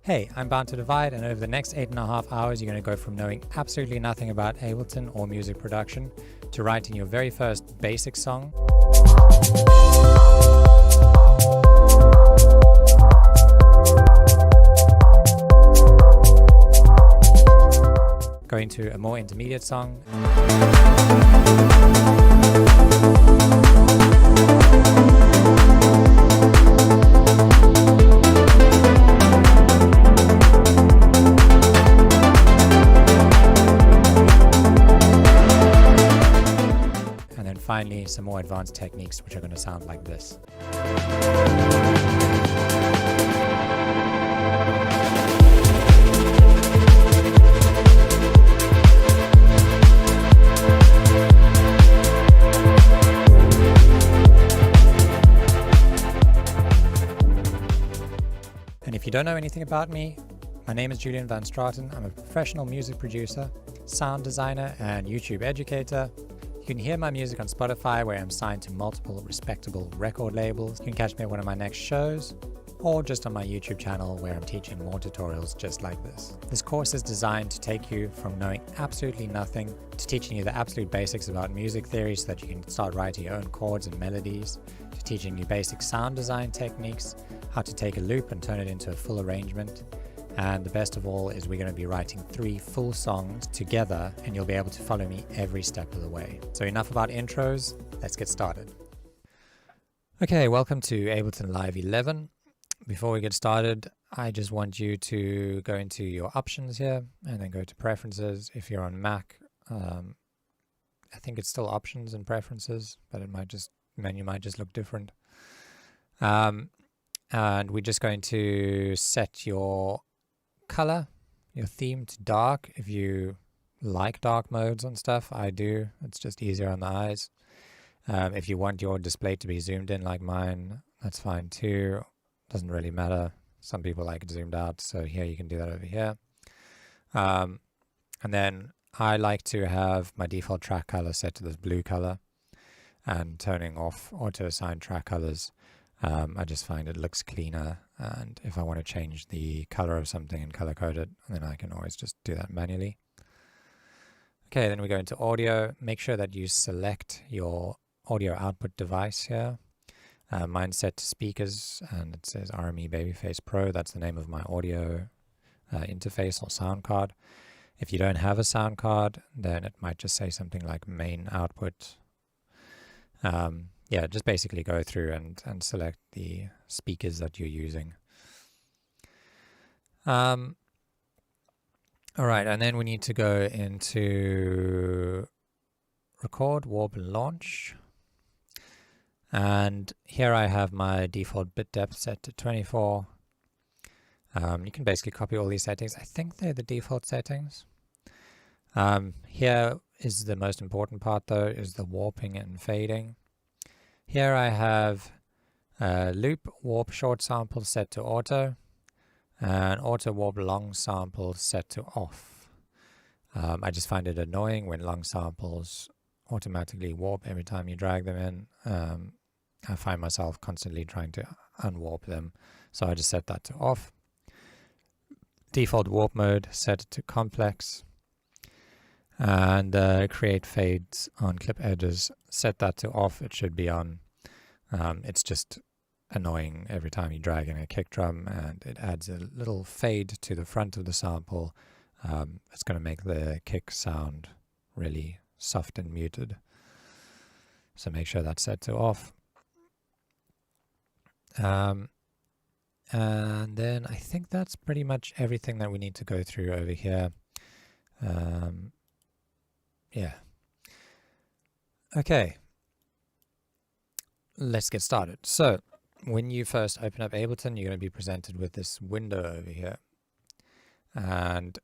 Hey, I'm Bound to Divide, and over the next 8.5 hours, you're going to go from knowing absolutely nothing about Ableton or music production to writing your very first basic song, going to a more intermediate song, and then finally some more advanced techniques which are going to sound like this. And if you don't know anything about me, my name is Julian Van Straten. I'm a professional music producer, sound designer, and YouTube educator. You can hear my music on Spotify, where I'm signed to multiple respectable record labels. You can catch me at one of my next shows, or just on my YouTube channel, where I'm teaching more tutorials just like this. This course is designed to take you from knowing absolutely nothing to teaching you the absolute basics about music theory so that you can start writing your own chords and melodies, to teaching you basic sound design techniques, how to take a loop and turn it into a full arrangement. And the best of all is we're going to be writing 3 full songs together, and you'll be able to follow me every step of the way. So enough about intros, let's get started. Okay, welcome to Ableton Live 11. Before we get started, I just want you to go into your options here and then go to preferences. If you're on Mac, I think it's still options and preferences, but it might just, menu might just look different. And we're just going to set your color, your theme to dark. If you like dark modes on stuff, I do. It's just easier on the eyes. If you want your display to be zoomed in like mine, that's fine too. Doesn't really matter. Some people like it zoomed out, so here you can do that over here. And then I like to have my default track color set to this blue color and turning off auto assign track colors. I just find it looks cleaner, and if I want to change the color of something and color code it, then I can always just do that manually. Okay, then we go into audio. Make sure that you select your audio output device here. Mine's set to speakers, and it says RME Babyface Pro. That's the name of my audio interface or sound card. If you don't have a sound card, then it might just say something like main output. Yeah, just basically go through and select the speakers that you're using. All right, and then we need to go into record, warp, and launch. And here I have my default bit depth set to 24. You can basically copy all these settings. I think they're the default settings. Here is the most important part though, is the warping and fading. Here I have loop warp short sample set to auto and auto warp long sample set to off. I just find it annoying when long samples automatically warp every time you drag them in. I find myself constantly trying to unwarp them, so I just set that to off. Default warp mode set to complex, and create fades on clip edges, set that to off. It should be on. It's just annoying every time you drag in a kick drum, and it adds a little fade to the front of the sample. It's going to make the kick sound really soft and muted, so make sure that's set to off. And then I think that's pretty much everything that we need to go through over here. Yeah. Okay. Let's get started. So when you first open up Ableton, you're going to be presented with this window over here. And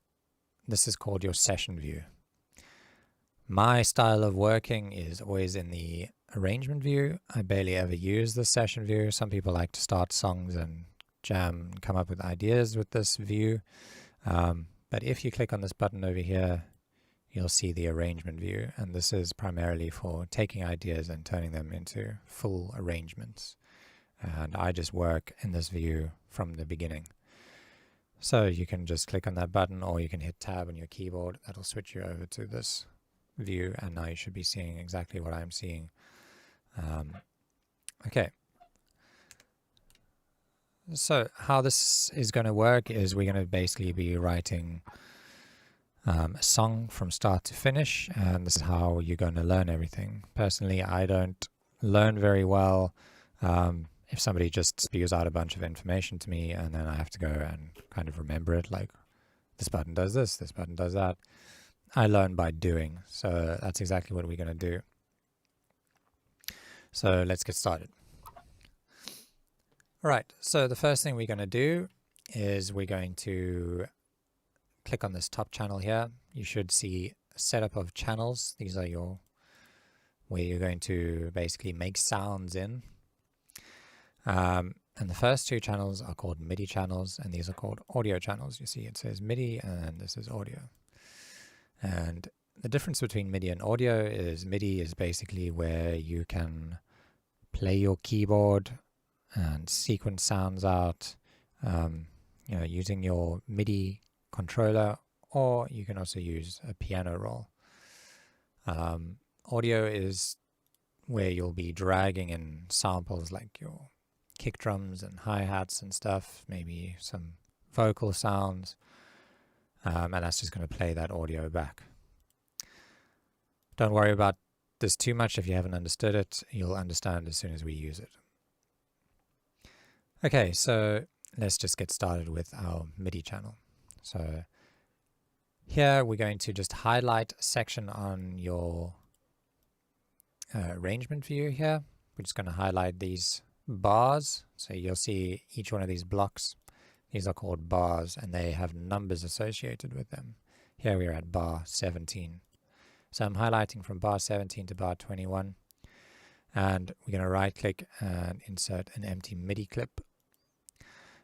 this is called your session view. My style of working is always in the arrangement view. I barely ever use the session view. Some people like to start songs and jam and come up with ideas with this view. But if you click on this button over here, you'll see the arrangement view, and this is primarily for taking ideas and turning them into full arrangements. And I just work in this view from the beginning. So you can just click on that button, or you can hit tab on your keyboard. That'll switch you over to this view, and now you should be seeing exactly what I'm seeing. Okay. So how this is going to work is we're going to basically be writing a song from start to finish, and this is how you're going to learn everything. Personally, I don't learn very well if somebody just spews out a bunch of information to me and then I have to go and kind of remember it, like this button does this button does that. I learn by doing, so that's exactly what we're going to do. So let's get started. All right, so the first thing we're going to do is we're going to click on this top channel here. You should see a setup of channels. These are where you're going to basically make sounds in. And the first two channels are called MIDI channels, and these are called audio channels. You see it says MIDI and this is audio. And the difference between MIDI and audio is MIDI is basically where you can play your keyboard and sequence sounds out, using your MIDI controller, or you can also use a piano roll. Audio is where you'll be dragging in samples like your kick drums and hi-hats and stuff, maybe some vocal sounds, and that's just going to play that audio back. Don't worry about this too much. If you haven't understood it, you'll understand as soon as we use it. Okay, so let's just get started with our MIDI channel. So here we're going to just highlight a section on your arrangement view here. We're just going to highlight these bars. So you'll see each one of these blocks. These are called bars, and they have numbers associated with them. Here we are at bar 17. So I'm highlighting from bar 17 to bar 21. And we're going to right click and insert an empty MIDI clip.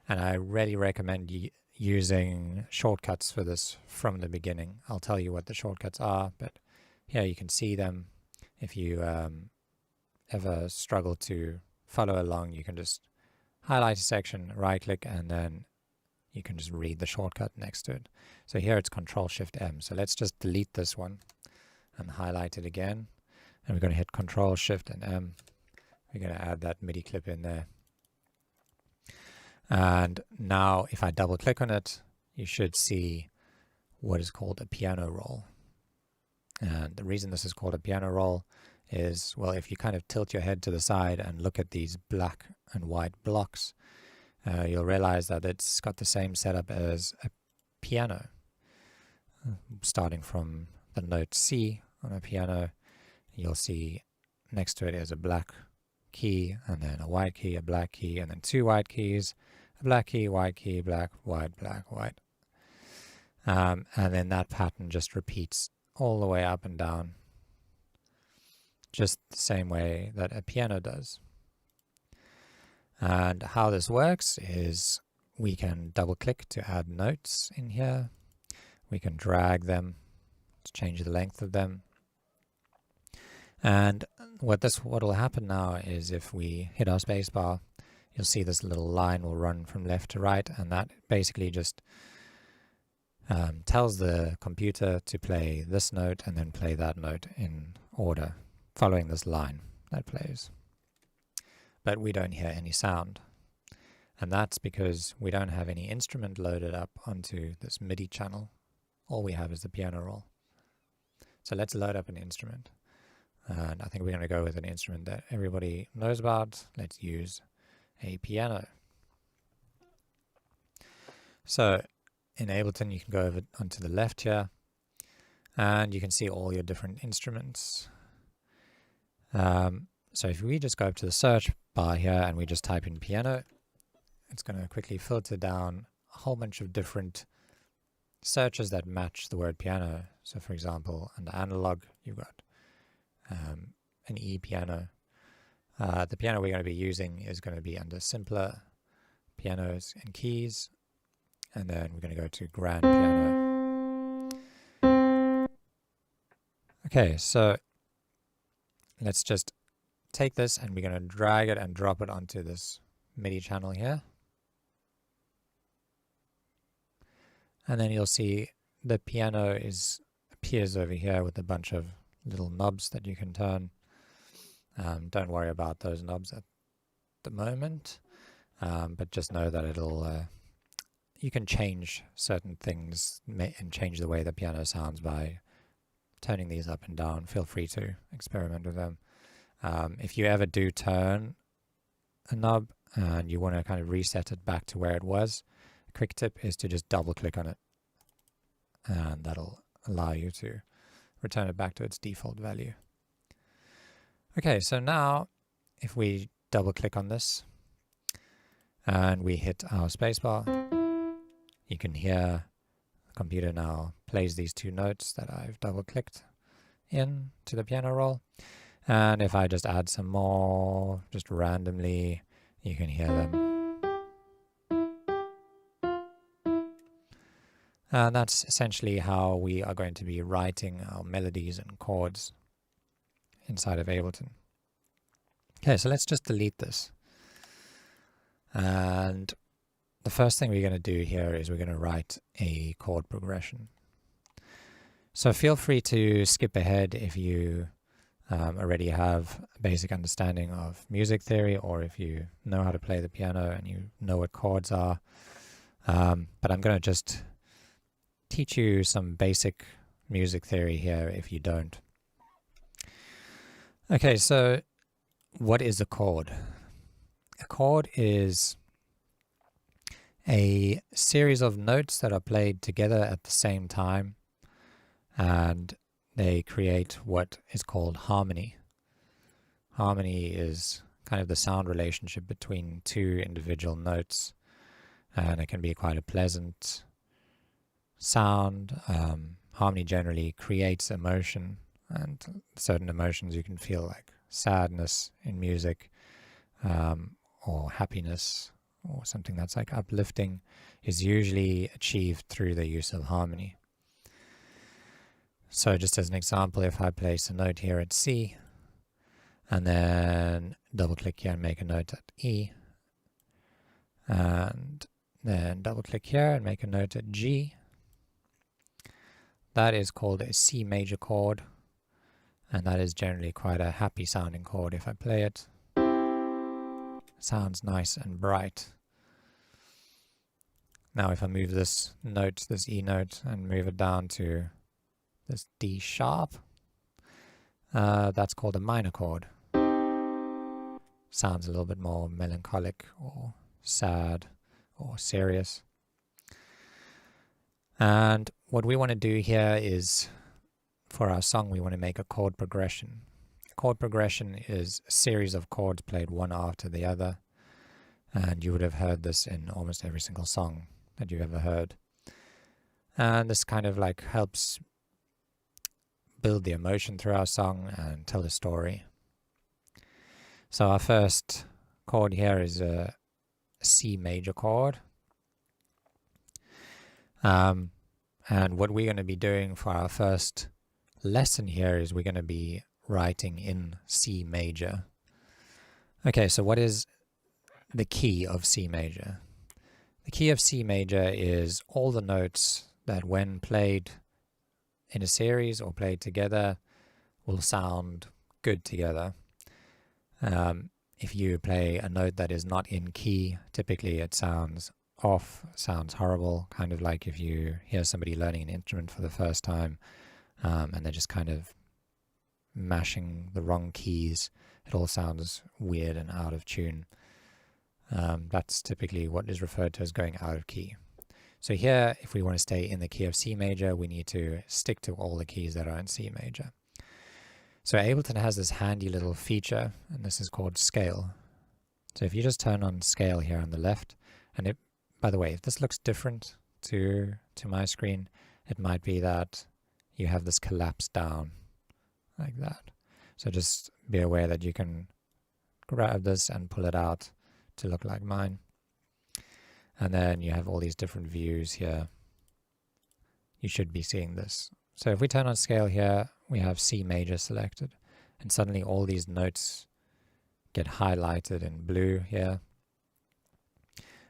And I really recommend using shortcuts for this from the beginning. I'll tell you what the shortcuts are, but here you can see them. If you ever struggle to follow along, you can just highlight a section, right click, and then you can just read the shortcut next to it. So here it's Control-Shift-M. So let's just delete this one and highlight it again. And we're going to hit Control-Shift and M. We're going to add that MIDI clip in there. And now if I double click on it, you should see what is called a piano roll. And the reason this is called a piano roll is, well, if you kind of tilt your head to the side and look at these black and white blocks, you'll realize that it's got the same setup as a piano. Starting from the note C on a piano, you'll see next to it is a black key, and then a white key, a black key, and then two white keys, a black key, black, white. And then that pattern just repeats all the way up and down, just the same way that a piano does. And how this works is we can double click to add notes in here. We can drag them to change the length of them. And what will happen now is if we hit our space bar, you'll see this little line will run from left to right, and that basically just tells the computer to play this note and then play that note in order, following this line that plays. But we don't hear any sound. And that's because we don't have any instrument loaded up onto this MIDI channel. All we have is the piano roll. So let's load up an instrument. And I think we're going to go with an instrument that everybody knows about. Let's use a piano. So in Ableton, you can go over onto the left here, and you can see all your different instruments. So if we just go up to the search bar here and we just type in piano, it's going to quickly filter down a whole bunch of different searches that match the word piano. So for example, under analog, you've got an E piano. The piano we're going to be using is going to be under simpler pianos and keys, and then we're going to go to grand piano. Okay, so let's just take this and we're going to drag it and drop it onto this MIDI channel here. and then you'll see the piano appears over here with a bunch of little knobs that you can turn. Don't worry about those knobs at the moment, but just know that you can change certain things and change the way the piano sounds by turning these up and down. Feel free to experiment with them. If you ever do turn a knob and you want to kind of reset it back to where it was, a quick tip is to just double click on it, and that'll allow you to return it back to its default value. Okay, so now if we double click on this and we hit our spacebar, you can hear the computer now plays these two notes that I've double clicked in to the piano roll. And if I just add some more, just randomly, you can hear them. And that's essentially how we are going to be writing our melodies and chords inside of Ableton. Okay, so let's just delete this. And the first thing we're going to do here is we're going to write a chord progression. So feel free to skip ahead if you already have a basic understanding of music theory, or if you know how to play the piano and you know what chords are. But I'm going to just teach you some basic music theory here if you don't. Okay, so what is a chord? A chord is a series of notes that are played together at the same time, and they create what is called harmony. Harmony is kind of the sound relationship between two individual notes, and it can be quite a pleasant sound. Harmony generally creates emotion, and certain emotions you can feel, like sadness in music, or happiness, or something that's like uplifting, is usually achieved through the use of harmony. So just as an example, if I place a note here at C, and then double click here and make a note at E, and then double click here and make a note at G, that is called a C major chord, and that is generally quite a happy sounding chord. If I play it, it sounds nice and bright. Now if I move this note, this E note, and move it down to this D sharp, that's called a minor chord. Sounds a little bit more melancholic or sad or serious. And what we want to do here is, for our song, we want to make a chord progression. A chord progression is a series of chords played one after the other, and you would have heard this in almost every single song that you've ever heard. And this kind of like helps build the emotion through our song and tell a story. So our first chord here is a C major chord. And what we're going to be doing for our first lesson here is we're going to be writing in C major. Okay, so what is the key of C major? The key of C major is all the notes that when played in a series or played together will sound good together. If you play a note that is not in key, typically it sounds off, sounds horrible, kind of like if you hear somebody learning an instrument for the first time and they're just kind of mashing the wrong keys. It all sounds weird and out of tune. That's typically what is referred to as going out of key. So here, if we want to stay in the key of C major, we need to stick to all the keys that are in C major. So Ableton has this handy little feature, and this is called scale. So if you just turn on scale here on the left, and it, by the way, if this looks different to my screen, it might be that you have this collapse down like that. So just be aware that you can grab this and pull it out to look like mine. And then you have all these different views here. You should be seeing this. So if we turn on scale here, we have C major selected, and suddenly all these notes get highlighted in blue here.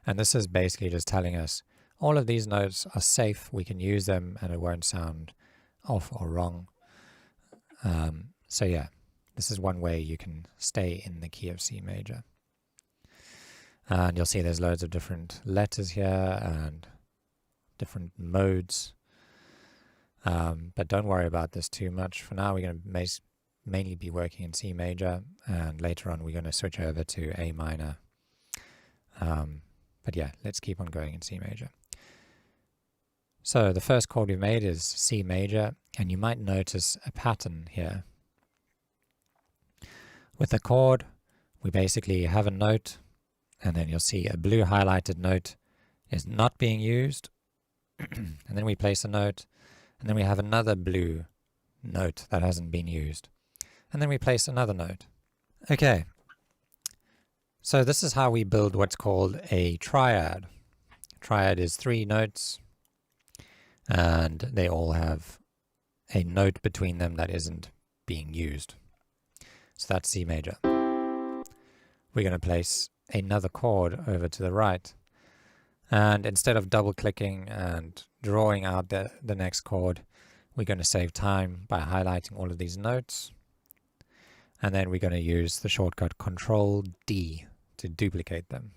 And this is basically just telling us All of these notes are safe. We can use them and it won't sound off or wrong. So yeah, this is one way you can stay in the key of C major. And you'll see there's loads of different letters here and different modes. But don't worry about this too much. For now, we're going to mainly be working in C major, and later on we're going to switch over to A minor. But yeah, let's keep on going in C major. So the first chord we made is C major, and you might notice a pattern here. With a chord, we basically have a note, and then you'll see a blue highlighted note is not being used, and then we place a note, and then we have another blue note that hasn't been used, and then we place another note. Okay, so this is how we build what's called a triad. Triad is 3 notes, and they all have a note between them that isn't being used. So that's C major. We're going to place another chord over to the right, and instead of double clicking and drawing out the next chord, we're going to save time by highlighting all of these notes, and then we're going to use the shortcut Control D to duplicate them.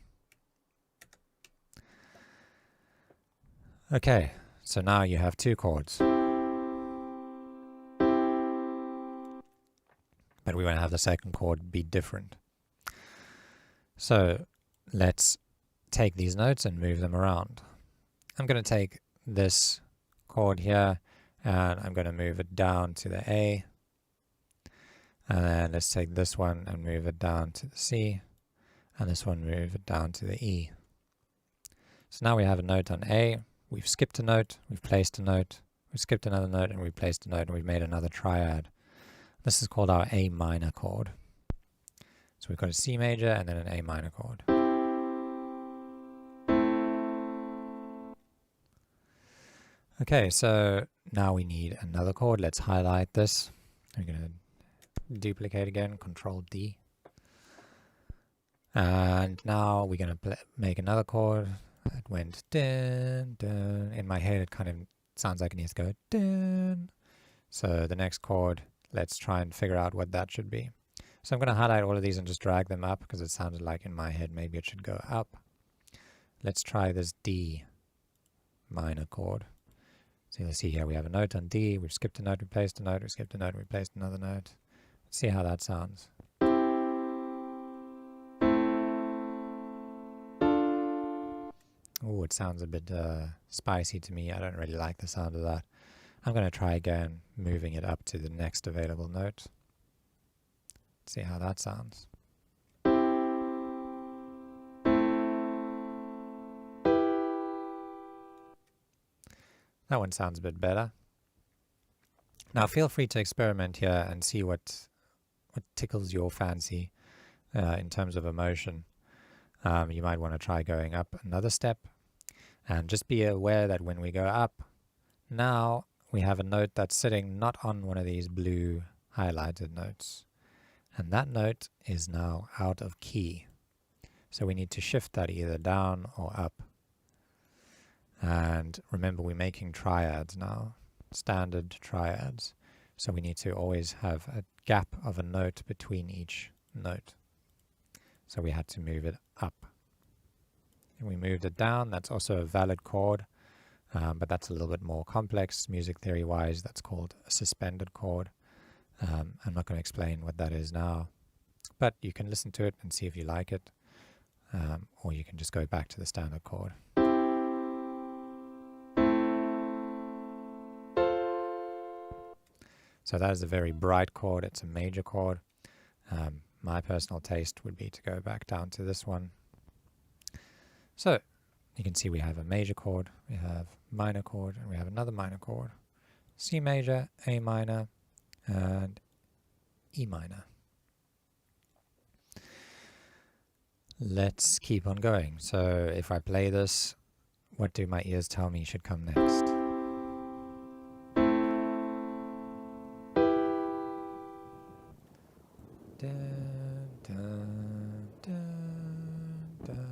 Okay, so now you have 2 chords, but we want to have the second chord be different. So let's take these notes and move them around. I'm going to take this chord here and I'm going to move it down to the A, and then let's take this one and move it down to the C, and this one move it down to the E. So now we have a note on A, we've skipped a note, we've placed a note, we've skipped another note, and we've placed a note, and we've made another triad. This is called our A minor chord. So we've got a C major and then an A minor chord. Okay, so now we need another chord. Let's highlight this. We're going to duplicate again, Control D. And now we're going to make another chord. It went dun, dun. In my head, it kind of sounds like it needs to go dun. So the next chord, let's try and figure out what that should be. So I'm going to highlight all of these and just drag them up because it sounded like in my head maybe it should go up. Let's try this D minor chord. So you'll see here we have a note on D, we've skipped a note, we placed a note, we skipped a note, we placed another note. Let's see how that sounds. Oh, it sounds a bit spicy to me. I don't really like the sound of that. I'm going to try again, moving it up to the next available note. Let's see how that sounds. That one sounds a bit better. Now feel free to experiment here and see what tickles your fancy in terms of emotion. You might want to try going up another step, and just be aware that when we go up, now we have a note that's sitting not on one of these blue highlighted notes, and that note is now out of key. So we need to shift that either down or up. And remember, we're making triads now, standard triads. So we need to always have a gap of a note between each note. So we had to move it up. And we moved it down. That's also a valid chord, but that's a little bit more complex. Music theory-wise, that's called a suspended chord. I'm not going to explain what that is now, but you can listen to it and see if you like it, or you can just go back to the standard chord. So that is a very bright chord. It's a major chord. My personal taste would be to go back down to this one. So you can see we have a major chord, we have minor chord, and we have another minor chord. C major, A minor, and E minor. Let's keep on going. So if I play this, what do my ears tell me should come next? Dun, dun, dun, dun.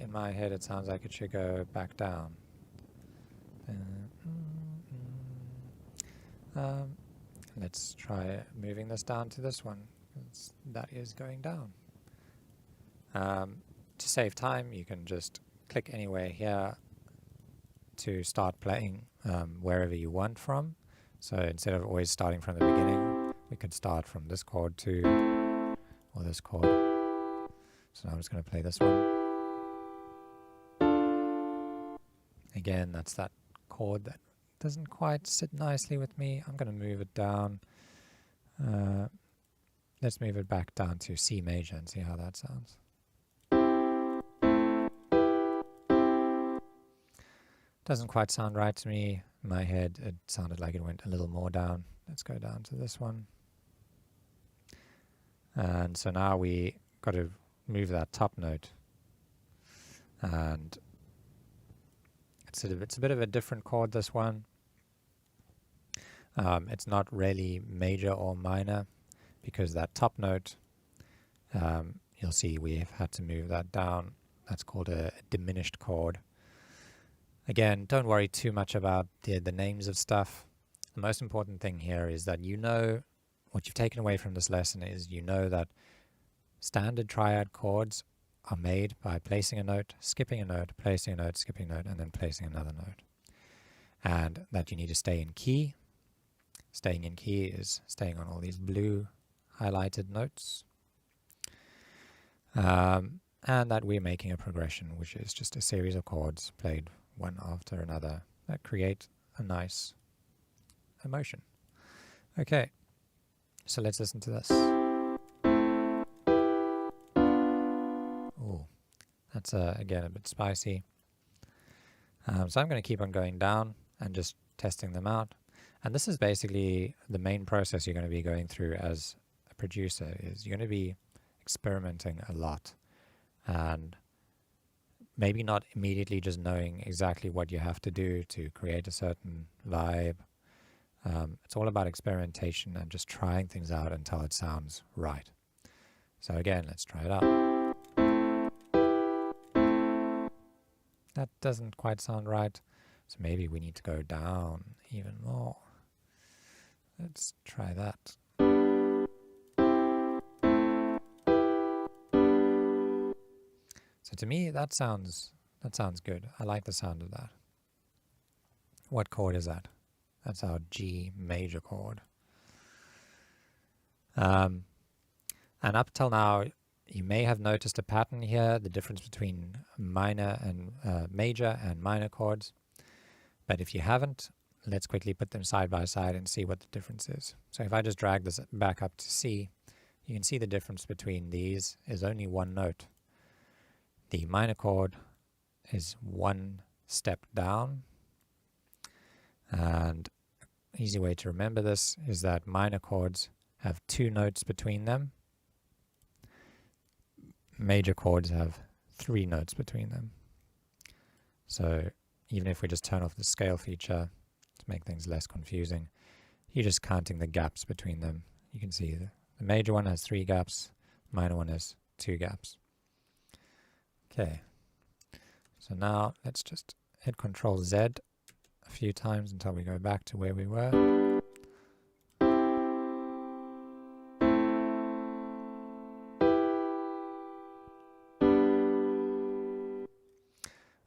In my my head it sounds like it should go back down. Let's try moving this down to this one. That is going down. To save time, you can just click anywhere here to start playing wherever you want from. So instead of always starting from the beginning, we could start from this chord to, or this chord. So now I'm just going to play this one. Again, that's that chord that doesn't quite sit nicely with me. I'm going to move it down. Let's move it back down to C major and see how that sounds. Doesn't quite sound right to me. In my head, it sounded like it went a little more down. Let's go down to this one. And so now we got to move that top note. And it's a bit of a different chord, this one. It's not really major or minor, because that top note, you'll see we've had to move that down. That's called a diminished chord. Again, don't worry too much about the names of stuff. The most important thing here is that you know what you've taken away from this lesson is you know that standard triad chords are made by placing a note, skipping a note, placing a note, skipping a note, and then placing another note. And that you need to stay in key. Staying in key is staying on all these blue highlighted notes. And that we're making a progression, which is just a series of chords played one after another that create a nice emotion. Okay, so let's listen to this. Oh, that's again a bit spicy. So I'm going to keep on going down and just testing them out. And this is basically the main process you're going to be going through as a producer. Is you're going to be experimenting a lot, and maybe not immediately just knowing exactly what you have to do to create a certain vibe. It's all about experimentation and just trying things out until it sounds right. So again, let's try it out. That doesn't quite sound right, so maybe we need to go down even more. Let's try that. So to me, that sounds good. I like the sound of that. What chord is that? That's our G major chord. And up till now, you may have noticed a pattern here, the difference between minor and major and minor chords. But if you haven't, let's quickly put them side by side and see what the difference is. So if I just drag this back up to C, you can see the difference between these is only one note. The minor chord is one step down, and an easy way to remember this is that minor chords have two notes between them. Major chords have three notes between them. So even if we just turn off the scale feature to make things less confusing, you're just counting the gaps between them. You can see the major one has 3 gaps, minor one has 2 gaps. Okay, so now let's just hit Control Z a few times until we go back to where we were.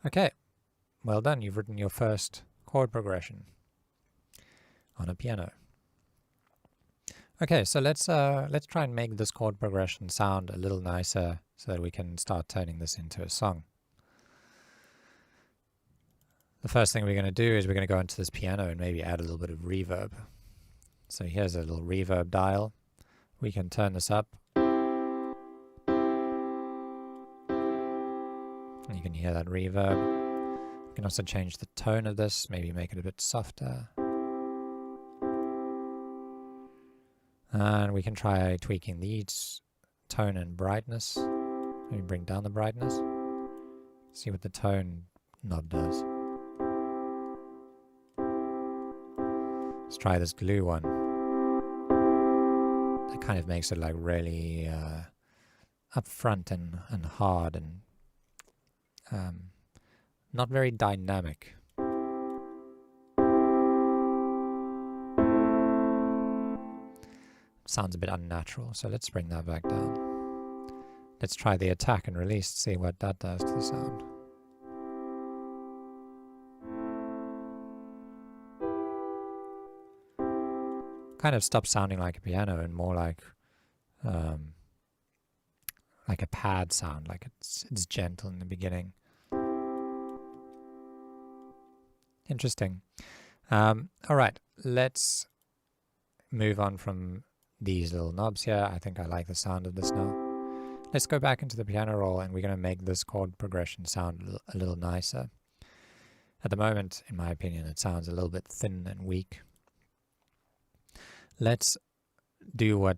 Okay, well done. You've written your first chord progression on a piano. Okay, so let's try and make this chord progression sound a little nicer so that we can start turning this into a song. The first thing we're going to do is we're going to go into this piano and maybe add a little bit of reverb. So here's a little reverb dial. We can turn this up. And you can hear that reverb. We can also change the tone of this, maybe make it a bit softer. And we can try tweaking these tone and brightness. Maybe bring down the brightness. See what the tone knob does. Let's try this glue one. That kind of makes it like really upfront and hard and not very dynamic. Sounds a bit unnatural, so let's bring that back down. Let's try the attack and release, see what that does to the sound. Kind of stops sounding like a piano and more like a pad sound, like it's gentle in the beginning. Interesting. All right, let's move on from these little knobs here. I think I like the sound of this now. Let's go back into the piano roll, and we're going to make this chord progression sound a little nicer. At the moment, in my opinion, it sounds a little bit thin and weak. Let's do what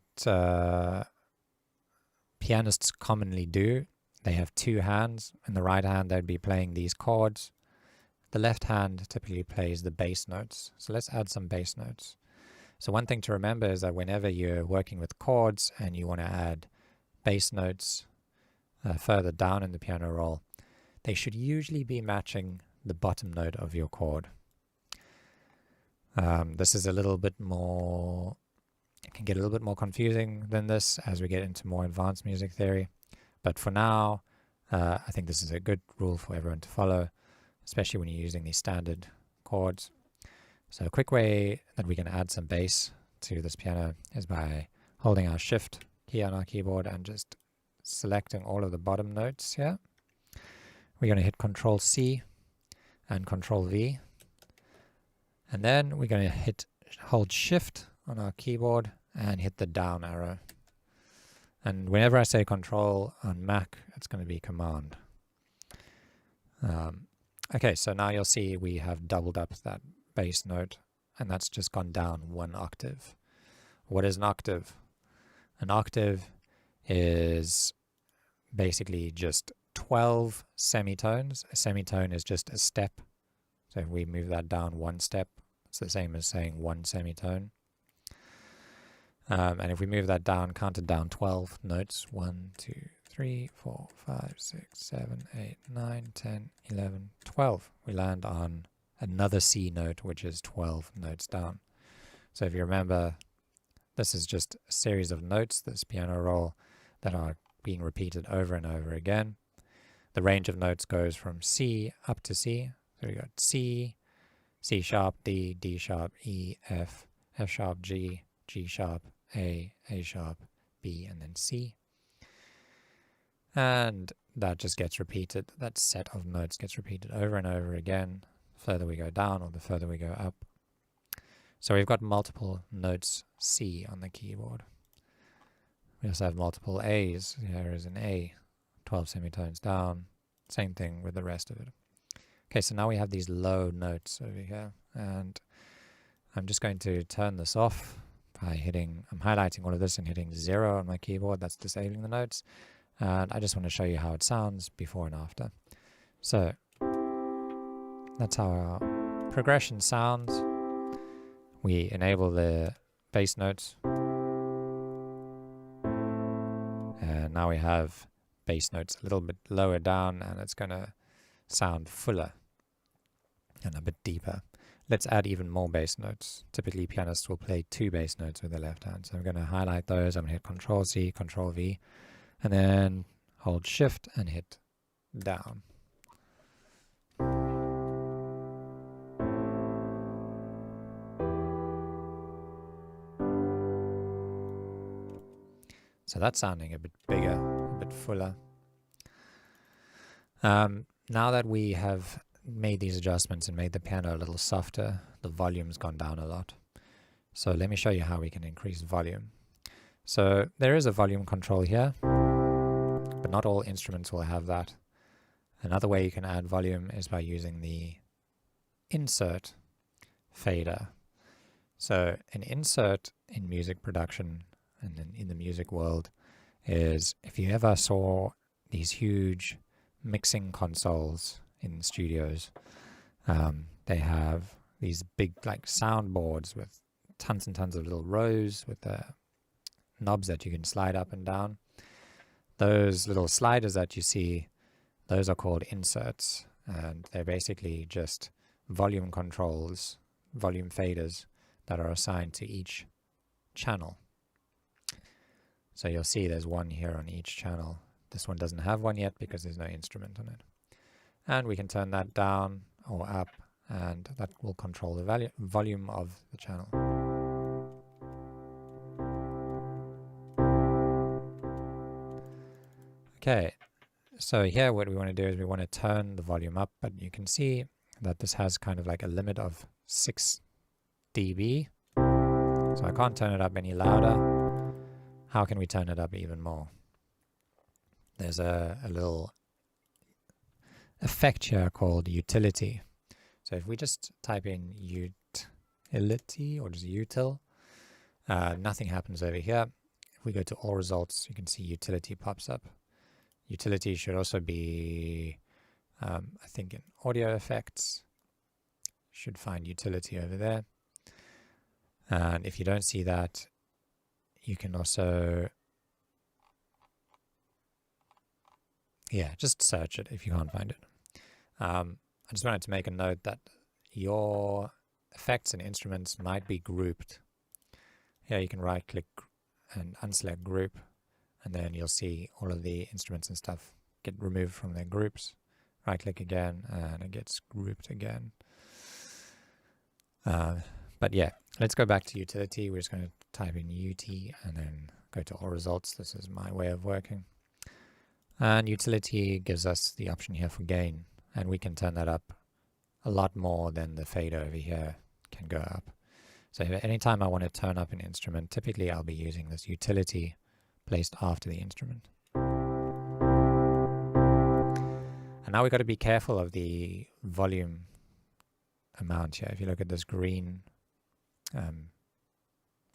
pianists commonly do. They have two hands. In the right hand, they'd be playing these chords. The left hand typically plays the bass notes. So let's add some bass notes. So one thing to remember is that whenever you're working with chords and you want to add bass notes further down in the piano roll, they should usually be matching the bottom note of your chord. This is a little bit more, it can get a little bit more confusing than this as we get into more advanced music theory. But for now, I think this is a good rule for everyone to follow, especially when you're using these standard chords. So a quick way that we can add some bass to this piano is by holding our Shift key on our keyboard and just selecting all of the bottom notes here. We're going to hit Control C and Control V. And then we're going to hold Shift on our keyboard and hit the down arrow. And whenever I say Control on Mac, it's going to be Command. Okay, so now you'll see we have doubled up that bass note, and that's just gone down one octave. What is an octave? An octave is basically just 12 semitones. A semitone is just a step. So if we move that down one step, it's the same as saying one semitone. And if we move that down, count it down 12 notes. 1, 2, 3, 4, 5, 6, 7, 8, 9, 10, 11, 12. We land on another C note, which is 12 notes down. So if you remember, this is just a series of notes, this piano roll, that are being repeated over and over again. The range of notes goes from C up to C. So we got C, C sharp, D, D sharp, E, F, F sharp, G, G sharp, A sharp, B, and then C. And that just gets repeated. That set of notes gets repeated over and over again. The further we go down or the further we go up. So we've got multiple notes C on the keyboard. We also have multiple A's. Here is an A, 12 semitones down. Same thing with the rest of it. Okay, so now we have these low notes over here. And I'm just going to turn this off by I'm highlighting all of this and hitting 0 on my keyboard. That's disabling the notes. And I just want to show you how it sounds before and after. So that's how our progression sounds. We enable the bass notes. And now we have bass notes a little bit lower down, and it's going to sound fuller and a bit deeper. Let's add even more bass notes. Typically pianists will play 2 bass notes with their left hand. So I'm going to highlight those. I'm going to hit Control C, Control V, and then hold Shift and hit down. So that's sounding a bit bigger, a bit fuller. Now that we have made these adjustments and made the piano a little softer, the volume's gone down a lot. So let me show you how we can increase volume. So there is a volume control here, but not all instruments will have that. Another way you can add volume is by using the insert fader. So an insert in music production and in the music world is, if you ever saw these huge mixing consoles in studios, they have these big like soundboards with tons and tons of little rows with the knobs that you can slide up and down. Those little sliders that you see Those are called inserts, and they're basically just volume controls, volume faders that are assigned to each channel. So you'll see there's one here on each channel. This one doesn't have one yet because there's no instrument on it. And we can turn that down or up, and that will control the volume of the channel. Okay, so here what we want to do is we want to turn the volume up, but you can see that this has kind of like a limit of 6 dB. So I can't turn it up any louder. How can we turn it up even more? There's a little effect here called utility. So if we just type in utility or just util, nothing happens over here. If we go to all results, you can see utility pops up. Utility should also be, I think in audio effects, should find utility over there. And if you don't see that, you can also, just search it if you can't find it. I just wanted to make a note that your effects and instruments might be grouped. Here you can right click and unselect group, and then you'll see all of the instruments and stuff get removed from their groups. Right click again and it gets grouped again. But yeah, let's go back to utility. We're just going to type in UT and then go to all results. This is my way of working. And utility gives us the option here for gain, and we can turn that up a lot more than the fader over here can go up. So anytime I want to turn up an instrument, typically I'll be using this utility placed after the instrument. And now we've got to be careful of the volume amount here. If you look at this green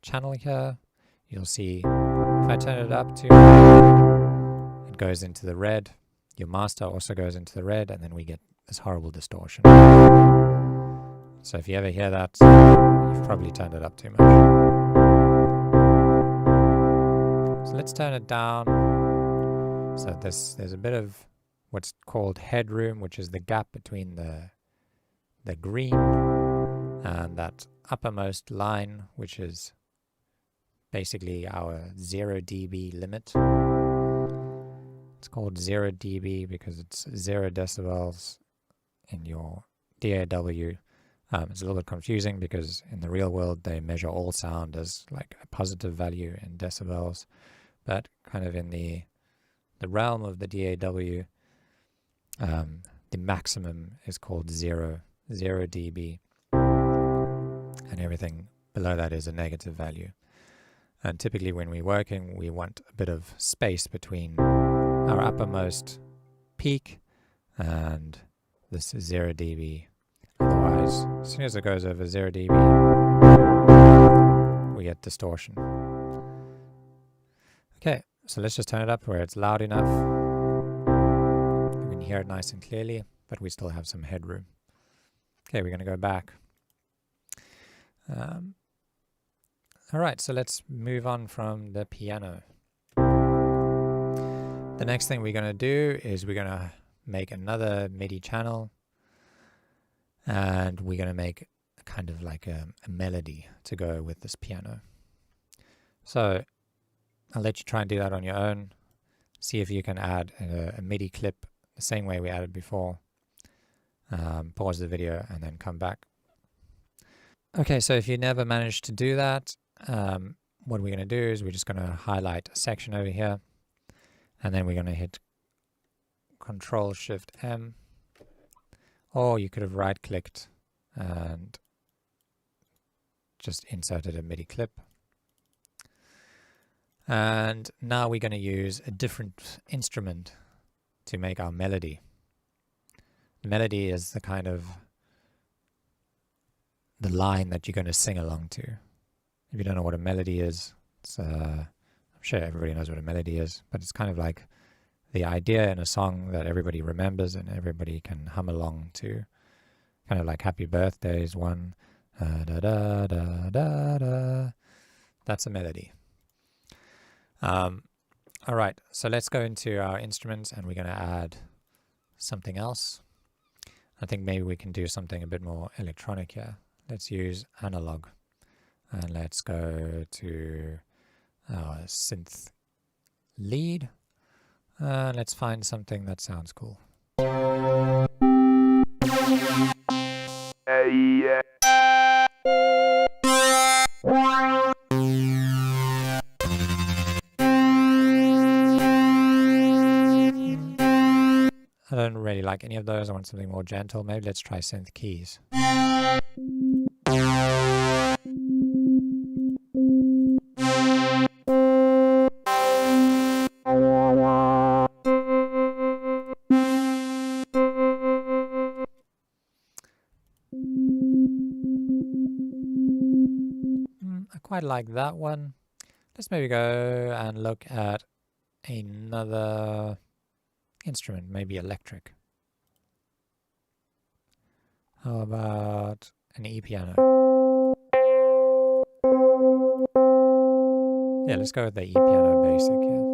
channel here, you'll see if I turn it up to, it goes into the red. Your master also goes into the red, and then we get this horrible distortion. So if you ever hear that, you've probably turned it up too much. So let's turn it down. So there's a bit of what's called headroom, which is the gap between the green and that uppermost line, which is basically our 0 dB limit. It's called 0 dB because it's 0 decibels in your DAW. It's a little bit confusing because in the real world they measure all sound as like a positive value in decibels, but kind of in the realm of the DAW, the maximum is called 0 dB, and everything below that is a negative value. And typically when we're working, we want a bit of space between our uppermost peak and this 0 dB. Otherwise, as soon as it goes over 0 dB, we get distortion. Okay, so let's just turn it up where it's loud enough. We can hear it nice and clearly, but we still have some headroom. Okay, we're going to go back. Alright, so let's move on from the piano. The next thing we're going to do is we're going to make another MIDI channel, and we're going to make kind of like a melody to go with this piano. So I'll let you try and do that on your own. See if you can add a MIDI clip the same way we added before. Pause the video and then come back. Okay, so if you never managed to do that, what we're going to do is we're just going to highlight a section over here, and then we're going to hit Control-Shift-M, or you could have right-clicked and just inserted a MIDI clip. And now we're going to use a different instrument to make our melody. The melody is the kind of the line that you're going to sing along to. If you don't know what a melody is, I'm sure everybody knows what a melody is, but it's kind of like the idea in a song that everybody remembers and everybody can hum along to. Kind of like Happy Birthday is one. Da, da, da, da, da. That's a melody. Alright, so let's go into our instruments, and we're going to add something else. I think maybe we can do something a bit more electronic here. Let's use analog, and let's go to our synth lead, and let's find something that sounds cool. I don't really like any of those. I want something more gentle. Maybe let's try synth keys. I quite like that one. Let's maybe go and look at another instrument, maybe electric. How about an E-piano? Yeah, let's go with the E-piano basic here.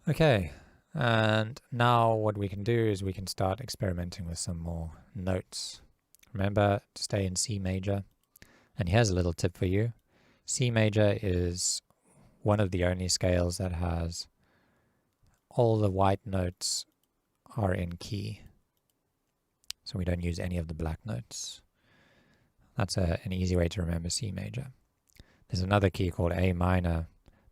Okay, and now what we can do is we can start experimenting with some more notes. Remember to stay in C major. And here's a little tip for you. C major is one of the only scales that has all the white notes are in key. So we don't use any of the black notes. That's an easy way to remember C major. There's another key called A minor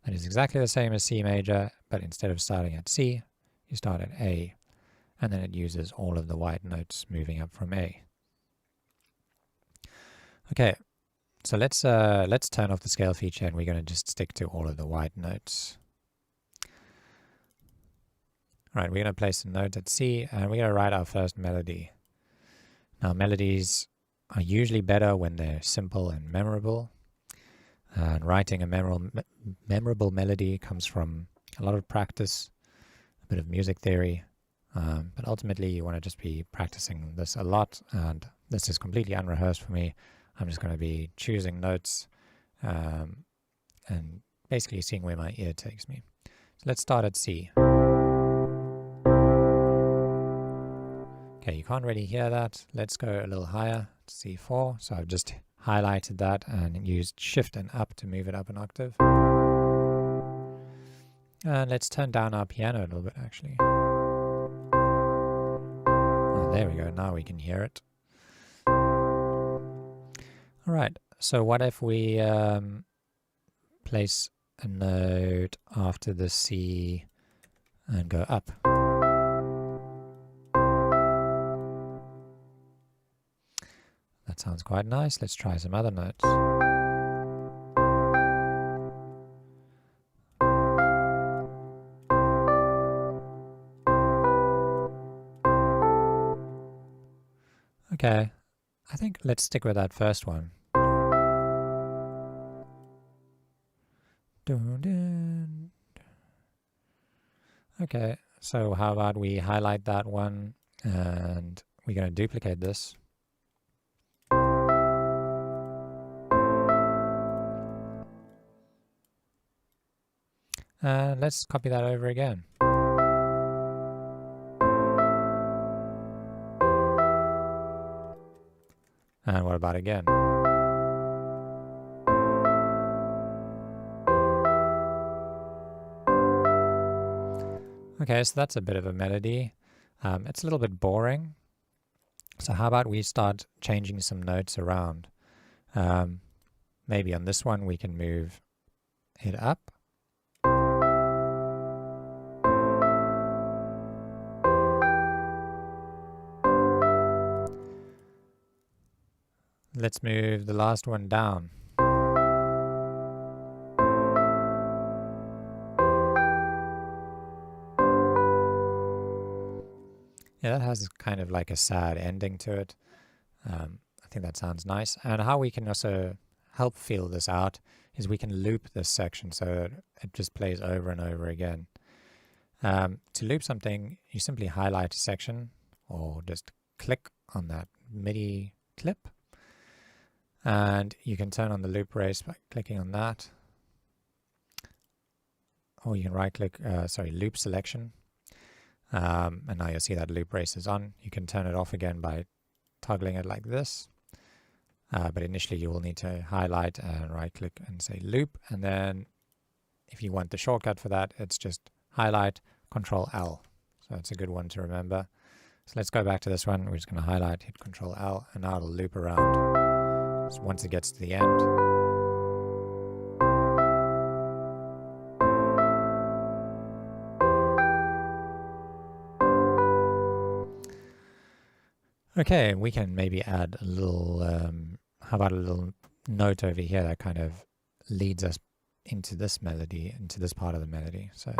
that is exactly the same as C major, but instead of starting at C, you start at A, and then it uses all of the white notes moving up from A. Okay, so let's turn off the scale feature, and we're going to just stick to all of the white notes. All right, we're going to place a note at C, and we're going to write our first melody. Now, melodies are usually better when they're simple and memorable. And writing a memorable melody comes from a lot of practice, a bit of music theory, but ultimately you want to just be practicing this a lot, and this is completely unrehearsed for me. I'm just going to be choosing notes and basically seeing where my ear takes me. So let's start at C. Okay, you can't really hear that. Let's go a little higher to C4. So I've just highlighted that and used Shift and up to move it up an octave. And let's turn down our piano a little bit, actually. Oh, there we go. Now we can hear it. All right. So what if we place a note after the C and go up? That sounds quite nice. Let's try some other notes. Okay, I think let's stick with that first one. Okay, so how about we highlight that one, and we're going to duplicate this. And let's copy that over again. And what about again? Okay, so that's a bit of a melody. It's a little bit boring. So how about we start changing some notes around? Maybe on this one we can move it up. Let's move the last one down. Yeah, that has kind of like a sad ending to it. I think that sounds nice. And how we can also help feel this out is we can loop this section so it just plays over and over again. To loop something, you simply highlight a section or just click on that MIDI clip. And you can turn on the loop race by clicking on that. or you can right click, loop selection. And now you'll see that loop race is on. You can turn it off again by toggling it like this. But initially you will need to highlight and right click and say loop. And then if you want the shortcut for that, it's just highlight, Control L. So it's a good one to remember. So let's go back to this one. We're just going to highlight, hit Control L, and now it'll loop around. So once it gets to the end, okay, we can maybe add a little, how about a little note over here that kind of leads us into this melody, into this part of the melody. So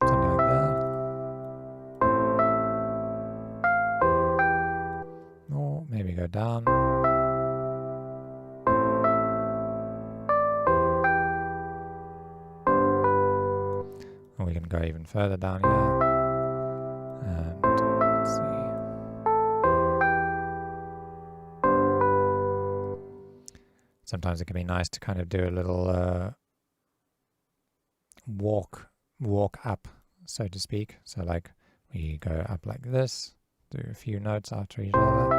something like that. Or maybe go down. Or we can go even further down here. And let's see. Sometimes it can be nice to kind of do a little walk up, so to speak. So like we go up like this, do a few notes after each other.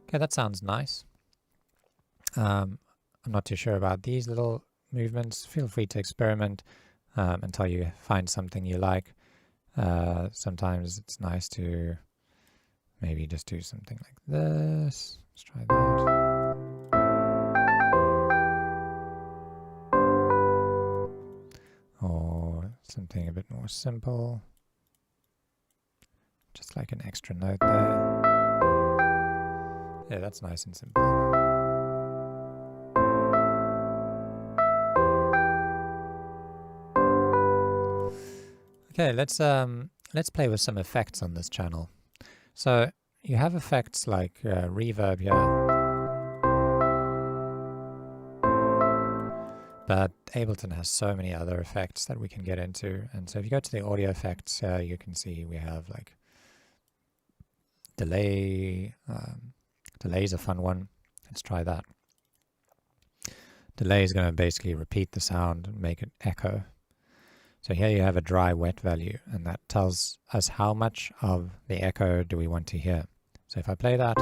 Okay, that sounds nice. I'm not too sure about these little movements. Feel free to experiment until you find something you like. Sometimes it's nice to maybe just do something like this. Let's try that. Or something a bit more simple. Just like an extra note there. Yeah, that's nice and simple. Okay, let's play with some effects on this channel. So you have effects like reverb here, but Ableton has so many other effects that we can get into. And so if you go to the audio effects, you can see we have like delay. Delay is a fun one. Let's try that. Delay is going to basically repeat the sound and make it echo. So here you have a dry wet value, and that tells us how much of the echo do we want to hear. So if I play that,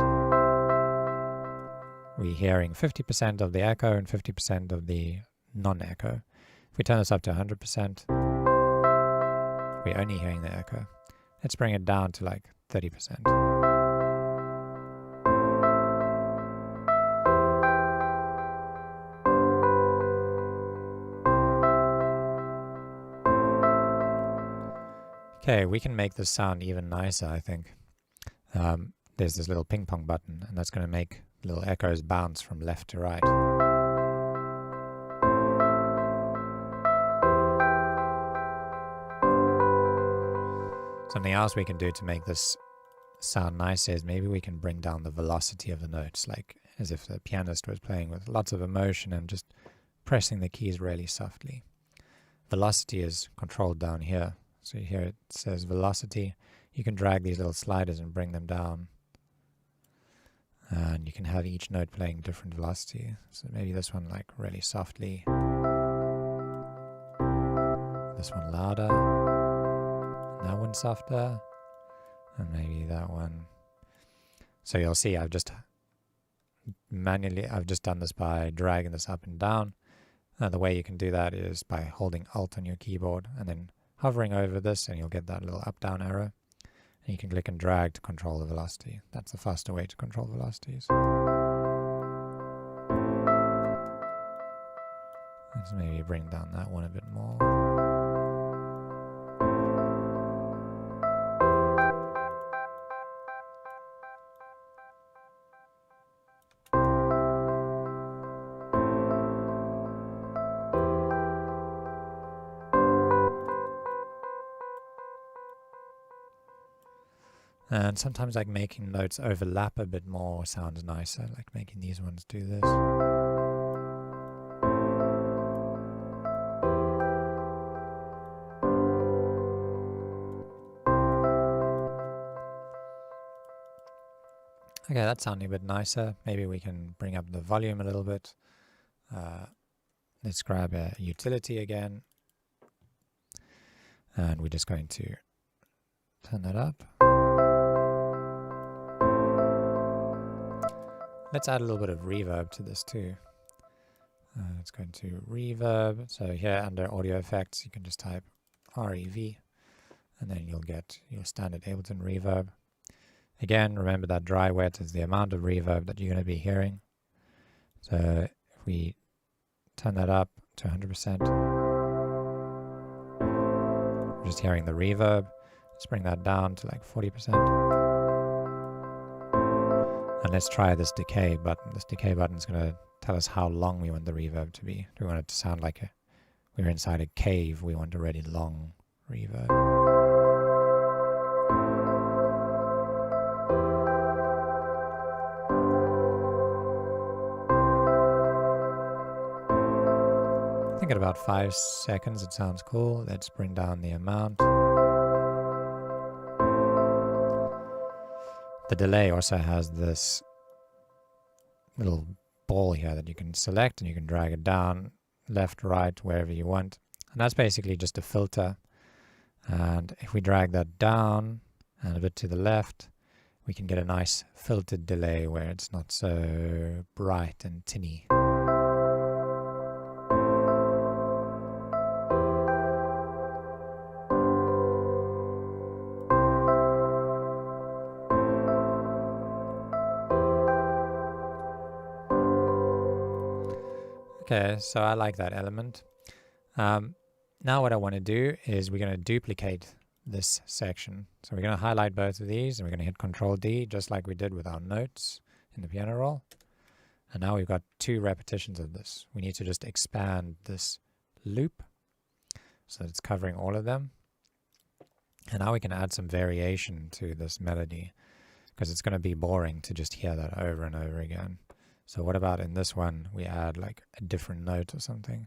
we're hearing 50% of the echo and 50% of the non-echo. If we turn this up to 100%, we're only hearing the echo. Let's bring it down to like 30%. Okay, we can make this sound even nicer, I think. There's this little ping pong button, and that's going to make little echoes bounce from left to right. Something else we can do to make this sound nicer is maybe we can bring down the velocity of the notes, like as if the pianist was playing with lots of emotion and just pressing the keys really softly. Velocity is controlled down here. So here it says velocity. You can drag these little sliders and bring them down. And you can have each note playing different velocity. So maybe this one like really softly. This one louder. That one softer. And maybe that one. So you'll see I've just done this by dragging this up and down. And the way you can do that is by holding Alt on your keyboard and then hovering over this, and you'll get that little up-down arrow. And you can click and drag to control the velocity. That's the faster way to control velocities. Let's maybe bring down that one a bit more. And sometimes like making notes overlap a bit more sounds nicer, like making these ones do this. Okay, that's sounding a bit nicer. Maybe we can bring up the volume a little bit. Let's grab a utility again. And we're just going to turn that up. Let's add a little bit of reverb to this too. Let's go into reverb. So here under audio effects, you can just type REV, and then you'll get your standard Ableton reverb. Again, remember that dry wet is the amount of reverb that you're going to be hearing. So if we turn that up to 100%, we're just hearing the reverb. Let's bring that down to like 40%. And let's try this decay button. This decay button is going to tell us how long we want the reverb to be. Do we want it to sound like we're inside a cave? We want a really long reverb. I think at about 5 seconds it sounds cool. Let's bring down the amount. The delay also has this little ball here that you can select, and you can drag it down, left, right, wherever you want. And that's basically just a filter. And if we drag that down and a bit to the left, we can get a nice filtered delay where it's not so bright and tinny. Okay, so I like that element. Now what I want to do is we're going to duplicate this section. So we're going to highlight both of these, and we're going to hit Control D, just like we did with our notes in the piano roll. And now we've got 2 repetitions of this. We need to just expand this loop so that it's covering all of them. And now we can add some variation to this melody, because it's going to be boring to just hear that over and over again. So what about in this one, we add like a different note or something.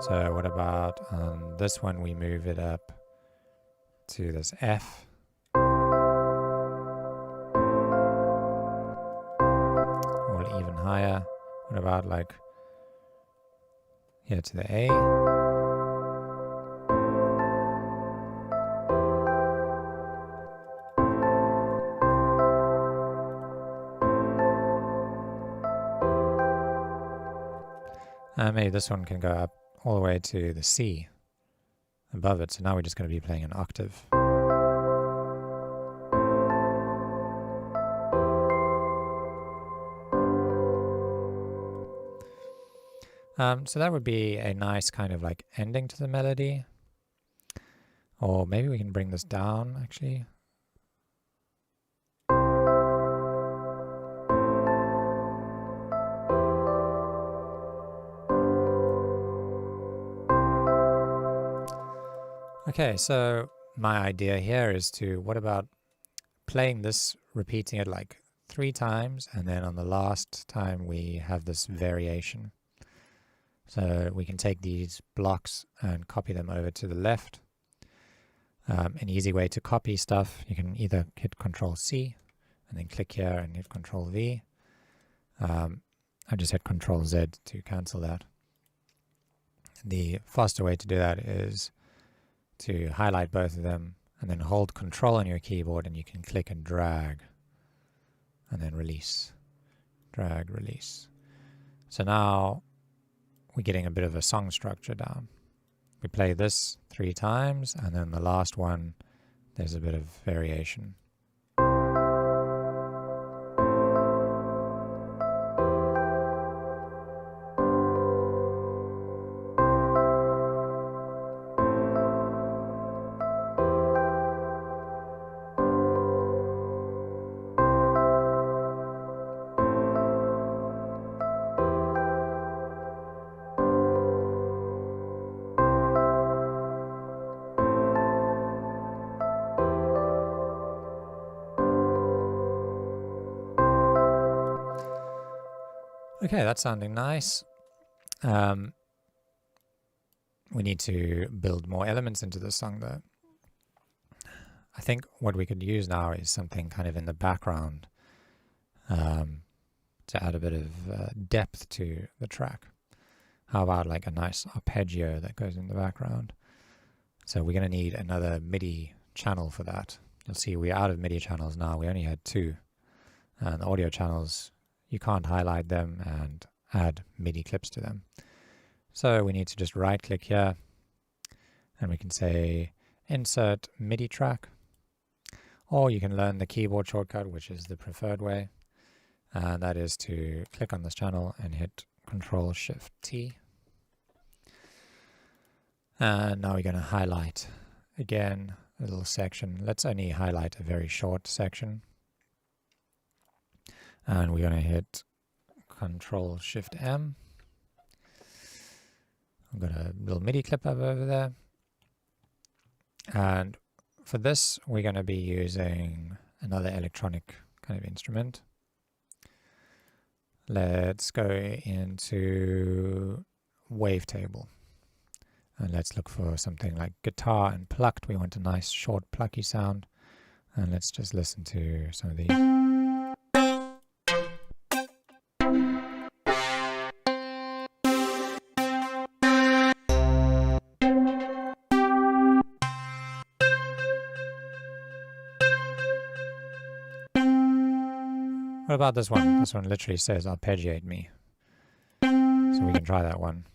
So what about on this one, we move it up to this F. Or even higher. What about like here to the A? Maybe this one can go up all the way to the C above it. So now we're just going to be playing an octave. So that would be a nice kind of like ending to the melody. Or maybe we can bring this down actually. Okay, so my idea here is to, what about playing this, repeating it like 3 times, and then on the last time we have this variation. So we can take these blocks and copy them over to the left. An easy way to copy stuff, you can either hit Control C and then click here and hit Control V. I just hit Control Z to cancel that. The faster way to do that is to highlight both of them and then hold Control on your keyboard, and you can click and drag and then release. Drag, release. So now we're getting a bit of a song structure down. We play this 3 times, and then the last one, there's a bit of variation. Okay, that's sounding nice. We need to build more elements into the song though. I think what we could use now is something kind of in the background to add a bit of depth to the track. How about like a nice arpeggio that goes in the background? So we're going to need another MIDI channel for that. You'll see we're out of MIDI channels now. We only had 2. And the audio channels, you can't highlight them and add MIDI clips to them. So we need to just right click here and we can say insert MIDI track, or you can learn the keyboard shortcut, which is the preferred way, and that is to click on this channel and hit Control-Shift-T. And now we're going to highlight again a little section. Let's only highlight a very short section, and we're going to hit Control-Shift-M. I've got a little MIDI clip up over there. And for this, we're going to be using another electronic kind of instrument. Let's go into wavetable. And let's look for something like guitar and plucked. We want a nice, short, plucky sound. And let's just listen to some of these. What about this one? This one literally says arpeggiate me. So we can try that one.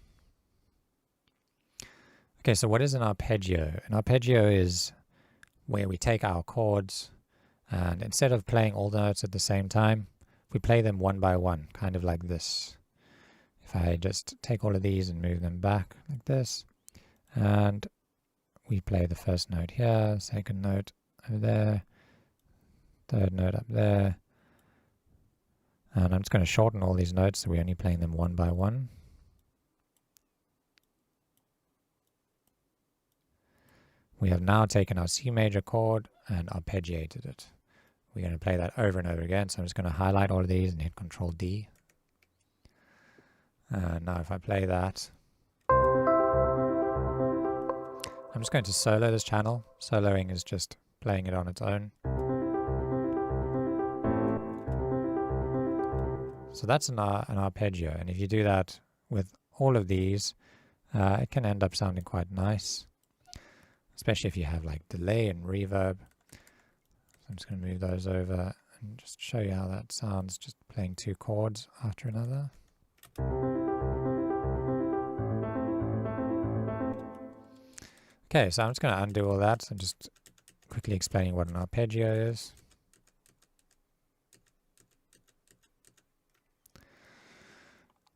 Okay, so what is an arpeggio? An arpeggio is where we take our chords and instead of playing all the notes at the same time, we play them one by one, kind of like this. If I just take all of these and move them back like this, and we play the first note here, second note over there, third note up there. And I'm just going to shorten all these notes so we're only playing them one by one. We have now taken our C major chord and arpeggiated it. We're going to play that over and over again. So I'm just going to highlight all of these and hit Control D. And now if I play that, I'm just going to solo this channel. Soloing is just playing it on its own. So that's an arpeggio, and if you do that with all of these, it can end up sounding quite nice, especially if you have like delay and reverb. So I'm just going to move those over and just show you how that sounds, just playing 2 chords after another. Okay, so I'm just going to undo all that and just quickly explaining what an arpeggio is.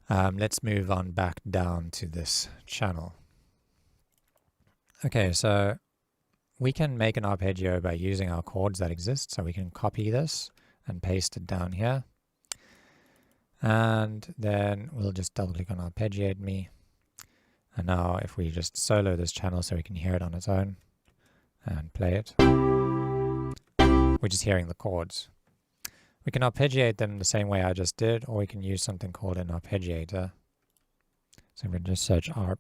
Let's move on back down to this channel. Okay, so we can make an arpeggio by using our chords that exist. So we can copy this and paste it down here. And then we'll just double click on arpeggiate me. And now if we just solo this channel so we can hear it on its own and play it, we're just hearing the chords. We can arpeggiate them the same way I just did, or we can use something called an arpeggiator. So I'm going to just search ARP.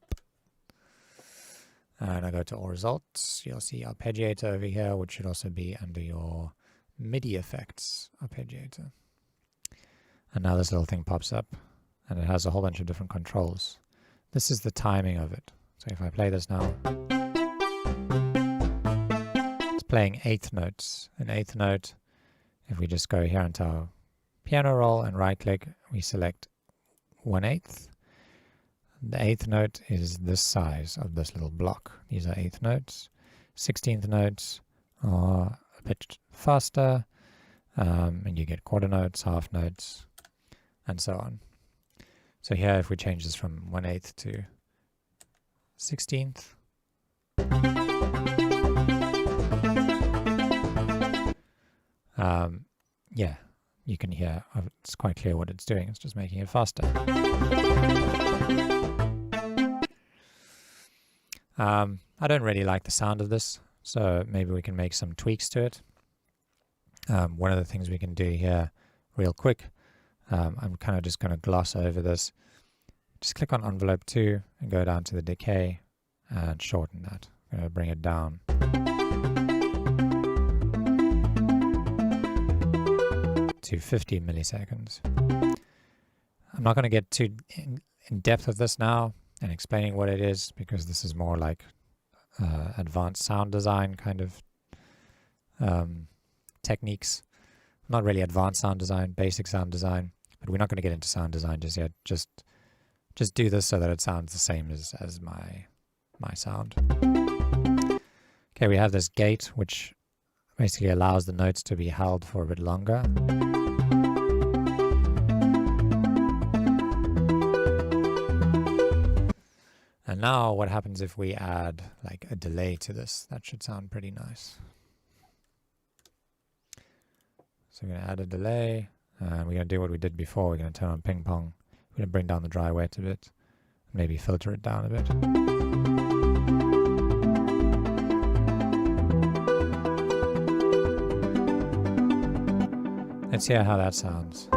And I go to all results. You'll see arpeggiator over here, which should also be under your MIDI effects arpeggiator. And now this little thing pops up, and it has a whole bunch of different controls. This is the timing of it. So if I play this now, it's playing 8th notes. An 8th note, if we just go here into our piano roll and right click, we select 1/8. The 8th note is this size of this little block. These are 8th notes. 16th notes are a bit faster, and you get quarter notes, half notes, and so on. So here, if we change this from 1/8 to 16th, yeah, you can hear it's quite clear what it's doing. It's just making it faster. I don't really like the sound of this, so maybe we can make some tweaks to it. One of the things we can do here real quick, I'm kind of just going to gloss over this. Just click on envelope 2 and go down to the decay and shorten that. I'm going to bring it down. To 50 milliseconds. I'm not going to get too in depth with this now and explaining what it is, because this is more like advanced sound design kind of techniques. Not really advanced sound design, basic sound design, but we're not going to get into sound design just yet. Just do this so that it sounds the same as my sound. Okay, we have this gate, which basically allows the notes to be held for a bit longer. And now what happens if we add like a delay to this? That should sound pretty nice. So we're going to add a delay, and we're going to do what we did before. We're going to turn on ping pong. We're going to bring down the dry wet a bit, maybe filter it down a bit. Let's hear how that sounds.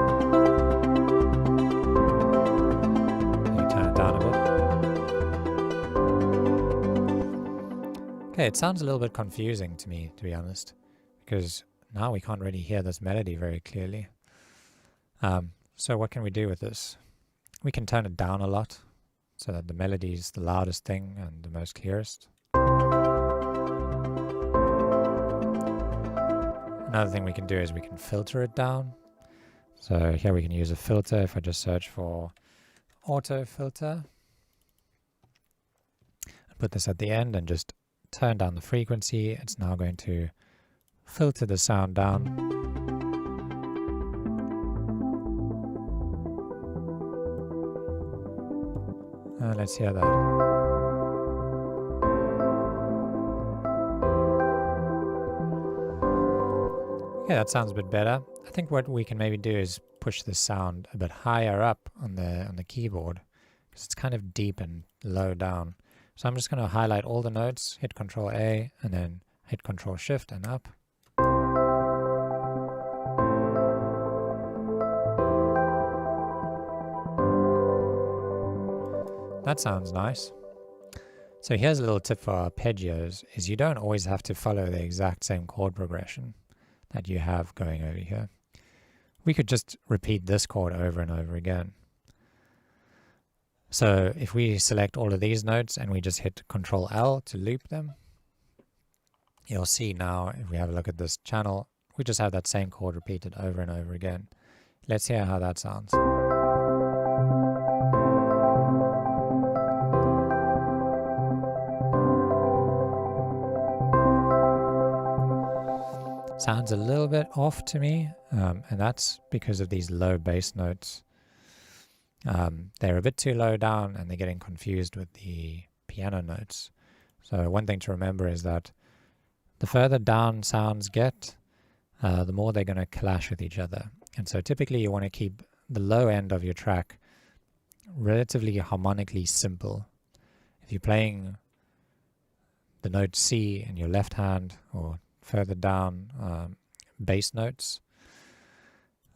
You turn it down a bit. Okay, it sounds a little bit confusing to me, to be honest, because now we can't really hear this melody very clearly. So what can we do with this? We can turn it down a lot so that the melody is the loudest thing and the most clearest. Another thing we can do is we can filter it down. So here we can use a filter. If I just search for auto filter, and put this at the end and just turn down the frequency, it's now going to filter the sound down. Let's hear that. Okay, that sounds a bit better. I think what we can maybe do is push the sound a bit higher up on the keyboard, because it's kind of deep and low down. So I'm just going to highlight all the notes, hit Control A, and then hit Control Shift and up. That sounds nice. So here's a little tip for arpeggios, is you don't always have to follow the exact same chord progression that you have going over here. We could just repeat this chord over and over again. So if we select all of these notes and we just hit Control L to loop them, you'll see now, if we have a look at this channel, we just have that same chord repeated over and over again. Let's hear how that sounds. Sounds a little bit off to me, and that's because of these low bass notes. They're a bit too low down and they're getting confused with the piano notes. So one thing to remember is that the further down sounds get, the more they're going to clash with each other. And so typically you want to keep the low end of your track relatively harmonically simple. If you're playing the note C in your left hand, or further down bass notes,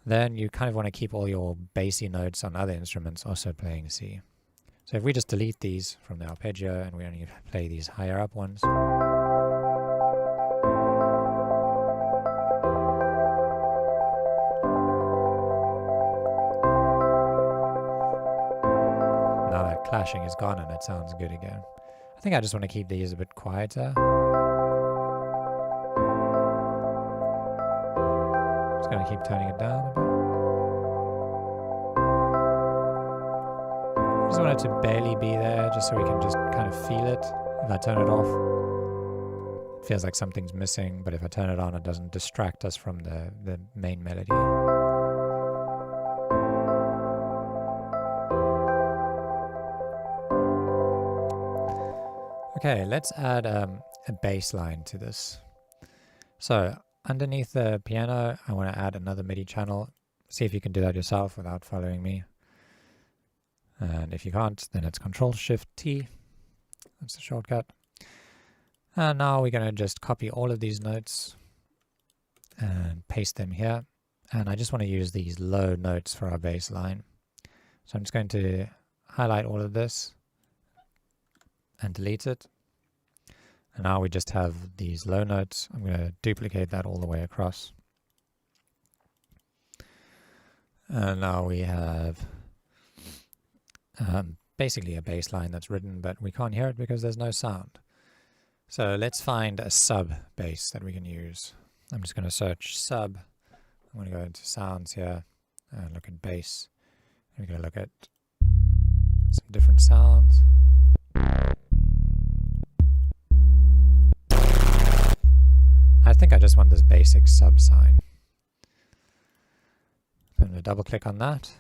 then you kind of want to keep all your bassy notes on other instruments also playing C. So if we just delete these from the arpeggio and we only play these higher up ones, now that clashing is gone and it sounds good again. I think I just want to keep these a bit quieter. Just going to keep turning it down a bit. Just want it to barely be there, just so we can just kind of feel it. If I turn it off, it feels like something's missing, but if I turn it on, it doesn't distract us from the main melody. Okay, let's add a bass line to this. So underneath the piano, I want to add another MIDI channel. See if you can do that yourself without following me. And if you can't, then it's Control-Shift-T. That's the shortcut. And now we're going to just copy all of these notes and paste them here. and I just want to use these low notes for our bass line. So I'm just going to highlight all of this and delete it. And now we just have these low notes. I'm going to duplicate that all the way across. And now we have basically a bass line that's written, but we can't hear it because there's no sound. So let's find a sub bass that we can use. I'm just going to search sub. I'm going to go into sounds here and look at bass. We're going to look at some different sounds. I think I just want this basic sub sign. I'm going to double click on that.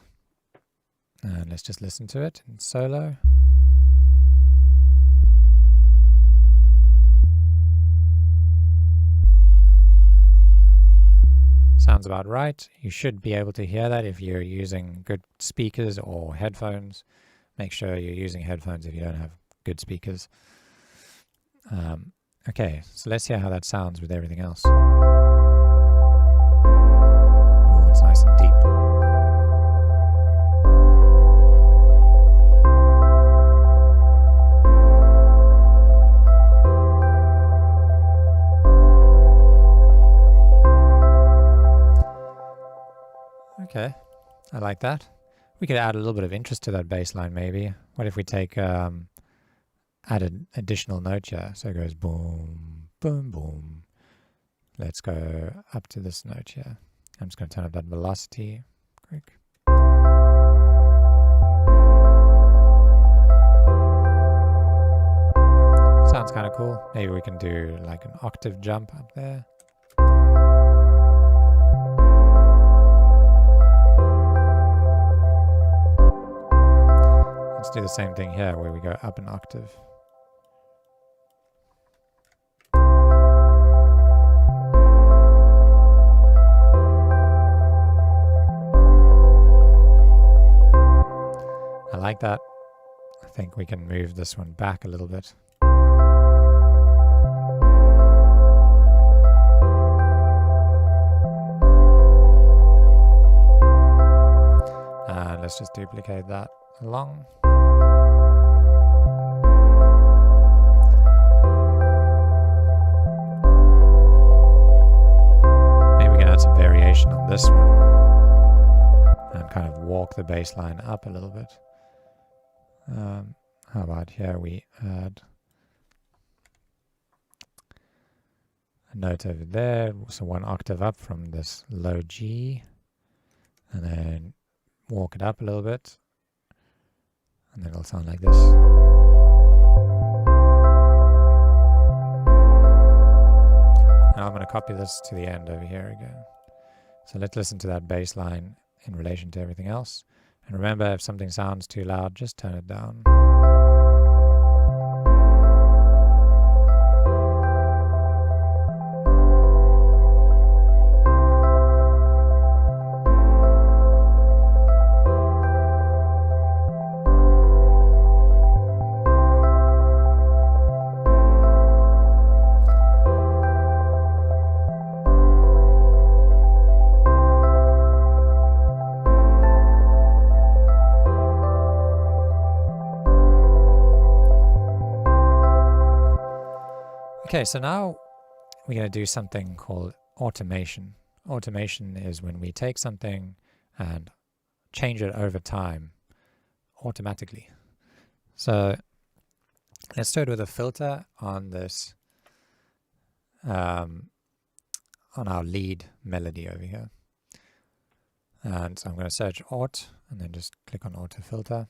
And let's just listen to it in solo. Sounds about right. You should be able to hear that if you're using good speakers or headphones. Make sure you're using headphones if you don't have good speakers. Okay, so let's hear how that sounds with everything else. Oh, it's nice and deep. Okay, I like that. We could add a little bit of interest to that bass line maybe. What if we take add an additional note here? So it goes boom, boom, boom. Let's go up to this note here. I'm just going to turn up that velocity quick. Sounds kind of cool. Maybe we can do like an octave jump up there. Let's do the same thing here where we go up an octave. I like that. I think we can move this one back a little bit. And let's just duplicate that along. Maybe we can add some variation on this one and kind of walk the bass line up a little bit. How about here we add a note over there, so one octave up from this low G, and then walk it up a little bit, and then it'll sound like this. Now I'm going to copy this to the end over here again. So let's listen to that bass line in relation to everything else. And remember, if something sounds too loud, just turn it down. Okay, so now we're going to do something called automation. Automation is when we take something and change it over time automatically. So let's start with a filter on this, on our lead melody over here. And so I'm going to search Aut and then just click on Auto Filter.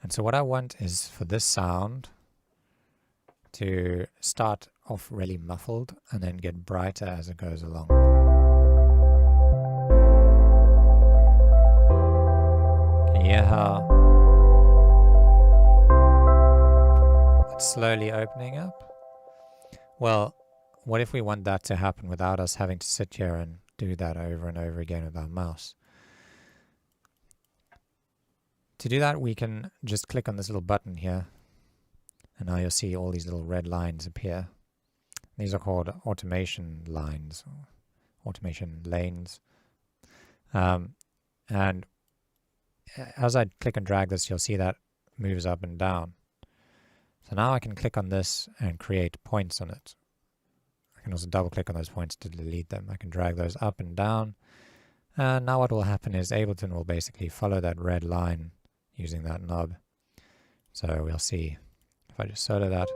And so what I want is for this sound to start off really muffled and then get brighter as it goes along. Can you hear how it's slowly opening up? Well, what if we want that to happen without us having to sit here and do that over and over again with our mouse? To do that, we can just click on this little button here. And now you'll see all these little red lines appear. These are called automation lines, or automation lanes. And as I click and drag this, you'll see that moves up and down. So now I can click on this and create points on it. I can also double click on those points to delete them. I can drag those up and down. And now what will happen is Ableton will basically follow that red line using that knob. So we'll see if I just solo that.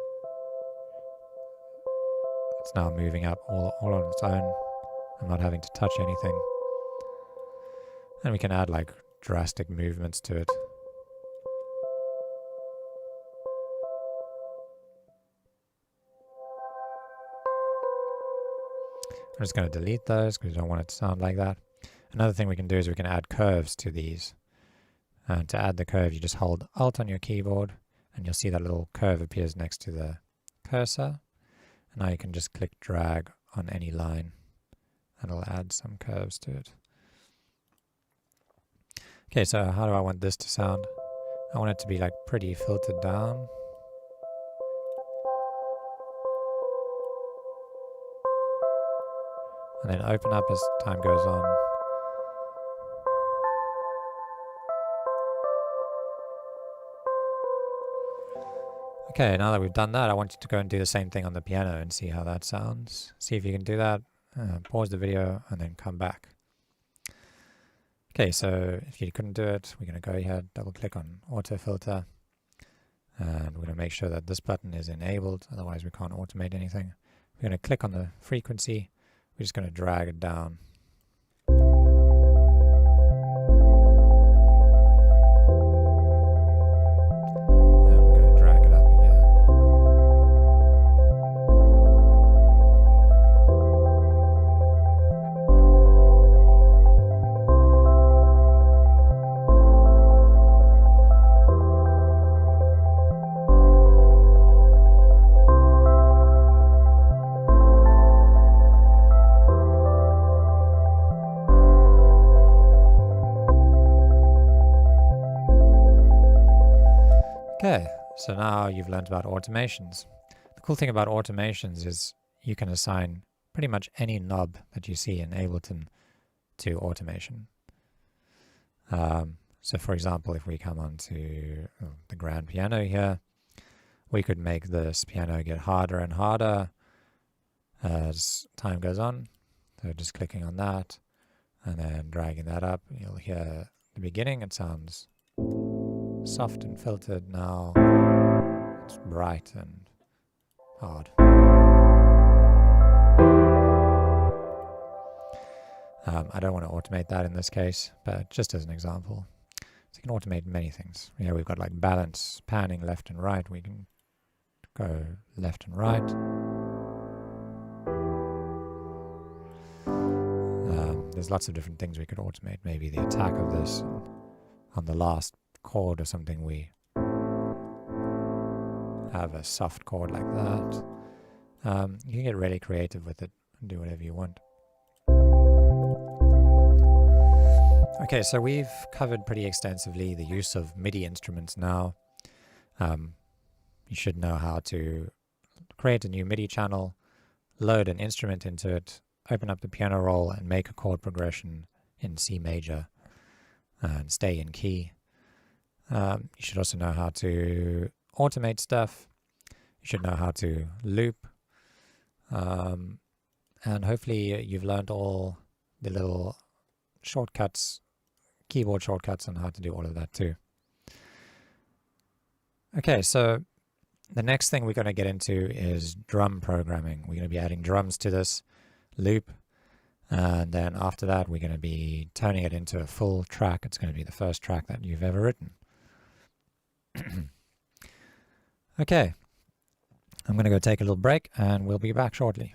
It's now moving up all on its own. I'm not having to touch anything. And we can add like drastic movements to it. I'm just going to delete those because we don't want it to sound like that. Another thing we can do is we can add curves to these. And to add the curve, you just hold Alt on your keyboard and you'll see that little curve appears next to the cursor. And now you can just click drag on any line and it'll add some curves to it. Okay, so how do I want this to sound? I want it to be like pretty filtered down. And then open up as time goes on. Okay, now that we've done that, I want you to go and do the same thing on the piano and see how that sounds. See if you can do that. Pause the video and then come back. Okay, so if you couldn't do it, we're going to go ahead, double click on auto filter. And we're going to make sure that this button is enabled, otherwise we can't automate anything. We're going to click on the frequency. We're just going to drag it down. Okay, so now you've learned about automations. The cool thing about automations is you can assign pretty much any knob that you see in Ableton to automation. So for example, if we come onto the grand piano here, we could make this piano get harder and harder as time goes on. So just clicking on that and then dragging that up, you'll hear the beginning, it sounds soft and filtered. Now it's bright and hard. I don't want to automate that in this case, but just as an example. So you can automate many things. We've got like balance, panning left and right. We can go left and right. There's lots of different things we could automate. Maybe the attack of this, and on the last chord or something we have a soft chord like that. You can get really creative with it and do whatever you want. Okay, so we've covered pretty extensively the use of MIDI instruments now. You should know how to create a new MIDI channel, load an instrument into it, open up the piano roll and make a chord progression in C major and stay in key. You should also know how to automate stuff. You should know how to loop. And hopefully you've learned all the little shortcuts, keyboard shortcuts on how to do all of that too. Okay, so the next thing we're going to get into is drum programming. We're going to be adding drums to this loop. And then after that, we're going to be turning it into a full track. It's going to be the first track that you've ever written. Okay, I'm going to go take a little break and we'll be back shortly.